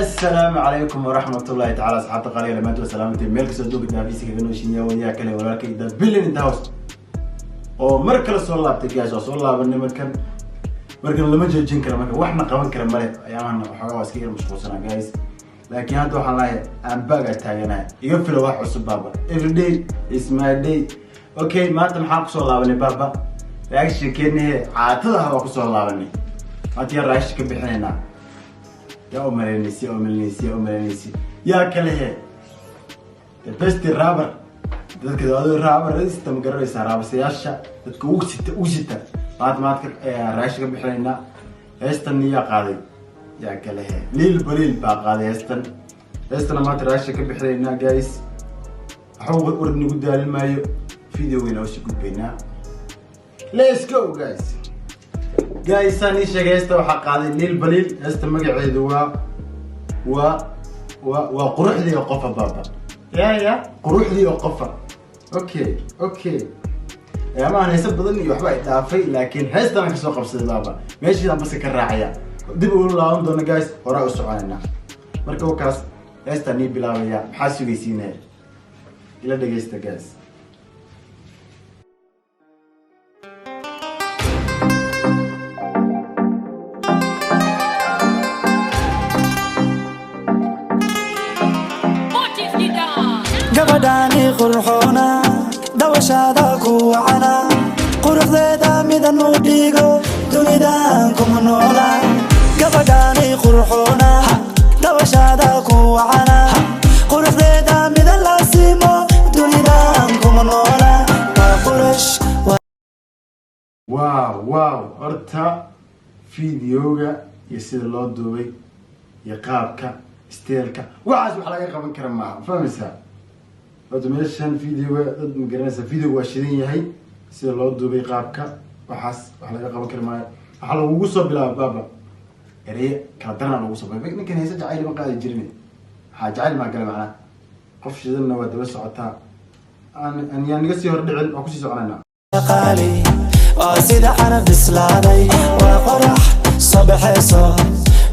السلام عليكم ورحمة الله تعالى صحابة قليلة ما تقول سلامتي ملك صدوق دافيسي كأنه شينيا ويا كله ولا كيدا بلين انتهوس أو مركل صلى بتجاز صلى الله بني مركل لما جيجين كلام مركل وإحنا قوان كلام ملك أيامنا حاجة واسكير مش خصنا جايز لكن هذا حلاية أنا بقى تاجنا يقفل واحد سبابة every day is my day أوكي ما تنحق صلى الله بني بابا لكن كأنه عاطلها وقصة الله بني ما تيراش كبحنا يا أمرنيسي يا كله بس الرابر ده كده هذا الرابر لسه مقرر يصير رابر سياشة تكون وشتة ما رايش كبحنا هستني يا قاضي يا كله ليل بليل باقاضي هستن ما ترايش كبحنا جايز أحاول أردني قدام المايو فيديو وين وش كبينا let's go guys جايز ثاني شيء هسه وحق هذا الليل بليل هسه مقعد وقروح لي وقفة بابا يا قروح لي وقفة اوكي يا ما انا هسه بظني وحبا يدافي لكن هسه انا كسوق بصيد بابا ماشي انا بس كراعيا دب اقول لهم دونا جايز وراء السعودنا marka wakaas هسه ني بلاويا maxaa sugaysiinay ila dhageysta guys gabadhaani qurxoona dawashada ku wacana quruxdeeda midan u dhigo dunidan kuma noola gabadhaani qurxoona dawashada ku wacana quruxdeeda midan la simo dunidan kuma noola waa qurux واو horta fiidiyowga iyo sida loo duubay iyo qaabka steelka waxaas wax laga qaban kara ma fahmaysaa automation video dad magaranaysa video waa shidan yahay sida loo duubay qaabka waxaas wax laga qaban kara ma waxa lagu soo bilaabay baba erey kala daran lagu soo bilaabay ninkan haysa jacayl ma qaadi jirin ha jacayl ma galay macna qof shidanna waa daba socotaa aan yaan naga sii hor dhicin oo ku sii soconayna qaali waa sida xarab islaaday waa qurux sabaxayso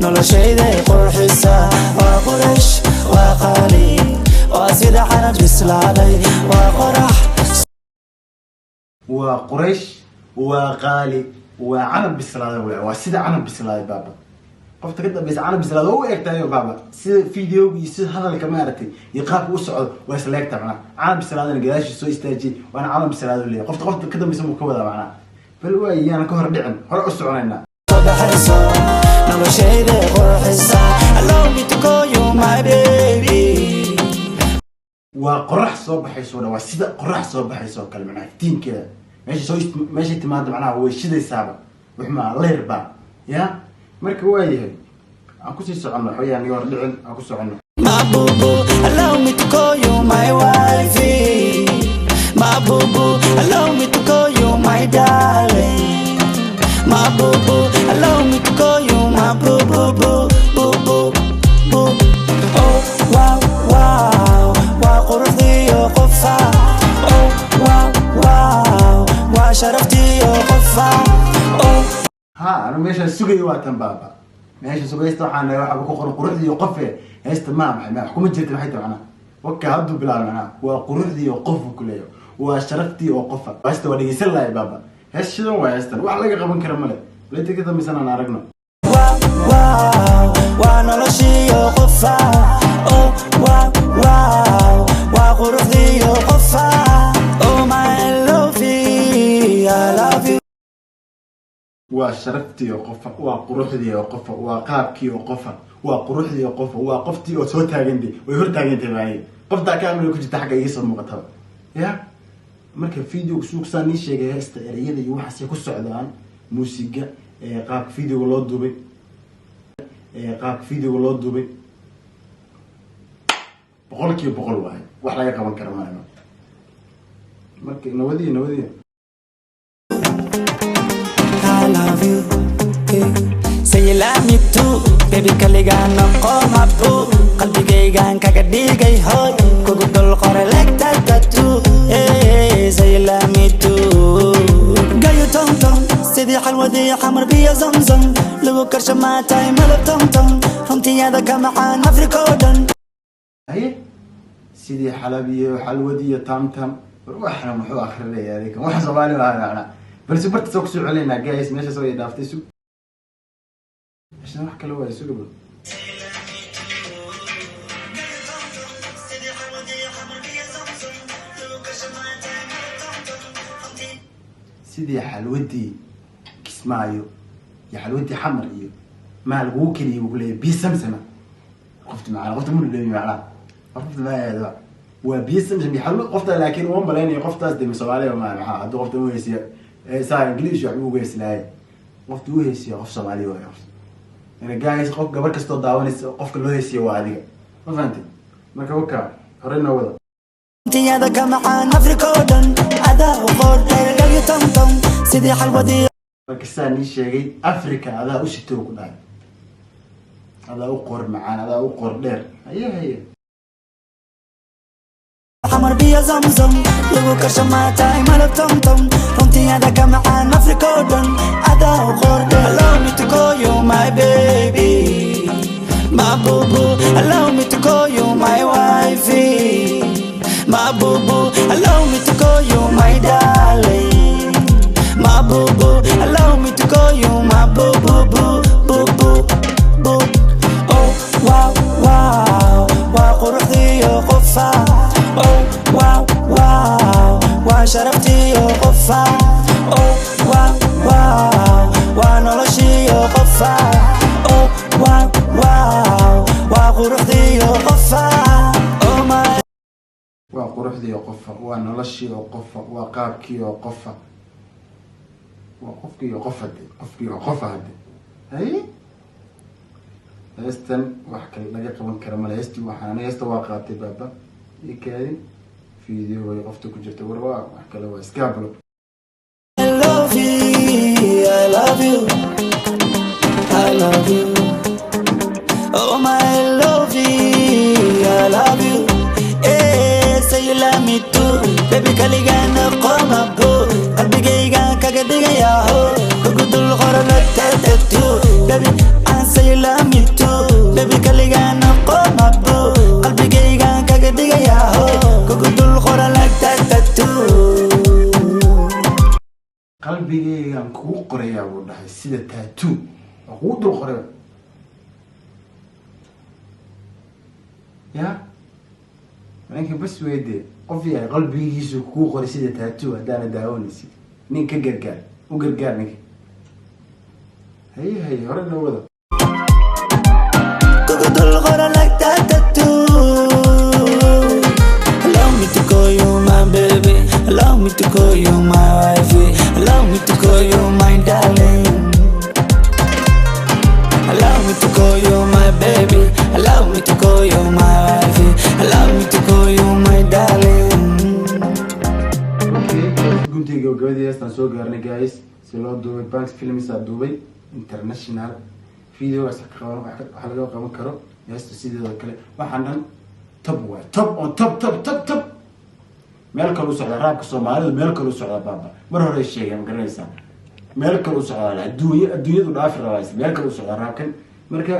noloshayda qurxisa waa qurux waa qaali وسيدة حنا بسلادي وقريش وقالي وعنب بسلادي وسيدة عنب بسلادي بابا قفت كده بس عنب بسلادي هو اكتايو بابا سي فيديو يصير هذا الكاميرتي يقاف وصعد ويسلكت معنا عنب بسلادي انا قداش سو استاجي وانا عنب بسلادي اللي قفت كده بيسموه كودا معنا فالواي انا كهر دعم هر اسعونينا نلو شيدي قرحسا allow me to call you my baby وقرح صوب حيسونا وسيدة قرح صوب حيسون كلمنا تين كذا ماشي تماد معناه هو الشيء السابق وحما الله يربى يا مركب وايه أكو شيء سعنا حيا نيور لعن أكو سعنا ما بوبو allow me to call you my wifey ما بوبو allow me to call you my darling ما بوبو allow me to call you my boo boo boo boo boo boo oh wow قرحي وقفة أوه واو وشرفتي وقفة أوه ها أنا ماشي السوقي وقتن بابا ماشي السوقي استوحنا يروح أبوكو قرحي وقفة استمام ما حكومة جت محيط معنا وكا هدو بلال معنا وقرحي وقفة كل يوم وشرفتي وقفة واستوى لي يسلا يا بابا هالشيء هو يستن وعلى قبل كرمله ليت كده مثلا نعرفنا واو وانا لشي وقفة أوه واو وقرحي وقفة Oh my lovey I love you وشرفتي وقفة وقروحدي وقفة وقابكي وقفة وقروحدي وقفة وقفتي وصوت تاجندي ويهر تاجندي معي قفتا كامل كنت حاجة يسمى مقطع يا مركب فيديو سوق ساني شيء استعارية دي وحسي كل سعدان موسيقى قاب فيديو ولا دوبي قاب فيديو ولا دوبي بقولك بقول واحد وحلا كمان كرمانه مركب نودي I love you say you love me too baby kaligaan noqon abbu qalbigaygaan kaga dhigay hoy kugu dul qoray like that tattoo say you love me too gayo tom tom sidii xalwadii xamar biyo zamzam lagu karsha maatay malab tom tom runtiyada ka macaan afrika oo dhan haye sidii xalabiyo xalwadiyo tamtam waxna muxuu akhrinaya adiga wax Soomaali ma aha balse barta soo kusoo celinaa guys meesha soo idaaftay sug wax kale waa sugu sidii xalwadii kismaayo ya xalwadii xamar iyo ما لقوه كلي يقول لي بيسمسمة قفت معنا قفت مو اللي معنا قفت ما هذا وبيسمسم يحلو قفت لكن هم بلاني قفت أصدق مسوالي وما معها هذا قفت هو يسيا صار إنجليزي يعملوا جيس لاي قفت هو يسيا قفت سوالي ويا يعني جايز قف قبل كستو داون قف كله يسيا وعادي ما فهمت ما كوكا هرينا وذا تي هذا كمان أفريقيا ودن هذا وقول لي تم تم سيدي حلوة باكستان يشيغي افريكا هذا وش توك داي هذا وقر معانا هذا وقر دير هي حمر بيا زمزم لو كشما تاي مال تم تم رنتي هذا كمان افريكا ودن هذا وقر دير allow me to call you my baby my boo boo allow me to call you my wifey my boo boo allow me to call you my darling my boo boo, allow me to call you my boo boo boo boo boo boo. Oh wow wow, wow قرحتي يا قفا. Oh wow wow, wow شرفتي يا قفا. Oh wow wow, wow نولشي يا قفا. Oh wow wow, wow قرحتي يا قفا. Oh my. wow قرحتي يا قفا, wow نولشي يا قفا, wow قابكي يا قفا. وقفكي وقفت قفكي وقفت هاي هستن وحكي لقى قبل كرمال هستي وحنا هست واقعتي بابا يكاين فيديو وقفت كنت وروا وحكي له اسكابلو I love you I love you I love you oh my love you I love you eh say you love me too baby kaligana qama go qalbigayga kaga dhigaya ho gudul qoralad tattoo baby I say you love me too baby kaligana qama go qalbigayga kaga dhigaya ho gudul qoralad tattoo qalbigayga ku qoraya uu dhahay sida tattoo oo dul qoray ya ninka bas weydii qof yahay qalbigiisu ku qoray sida tattoo hadana daawanaysi ninka gargaar u gargaar ninka hay hore loo wada gudul qoralad tattoo allow me to call you my baby allow me to call you my wifey allow me to call you my darling allow me to call you my baby allow me to call you my wifey allow me to call you my darling okay guntiga gabadhii heestan soo gaarnay guys si loo duubay Banks Films duubay international video as ka qaban waxa laga qaban karo heestu sidoo kale waxaan dhan top way top on top meel kale u socda raabka Soomaalidu meel kale u socda baaba mar hore sheegay garanaysa meel kale u socda adduunyadu dhaaf raways meel kale u socda raabkan marka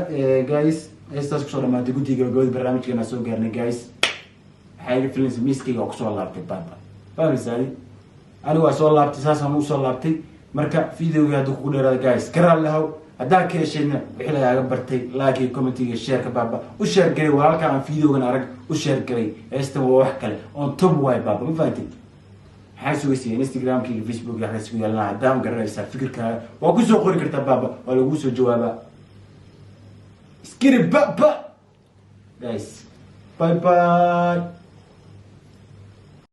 guys heestaas ku soo dhamaatay guntiga gabadhii barnaamijkeena soo gaarnay guys waxay films miskiga ku soo laabtay baaba fahmaysaani أنا وأسأل الله بتساسا موسى الله بتي مركب فيديو هذا كل هذا جايز كرر له هذا كيشنا إحنا يا برتي لاكي كومنتي الشير كبابا وشير كري ولا كان فيديو أنا أرك وشير كري استوى وحكله on top واي بابا ما فهمتي حاسو يسي انستغرام كي فيسبوك يا حاسو يلا دام قرر يسافر فكر كا وأقول قرر كرت بابا ولا أقول جوابا سكري بابا جايز باي باي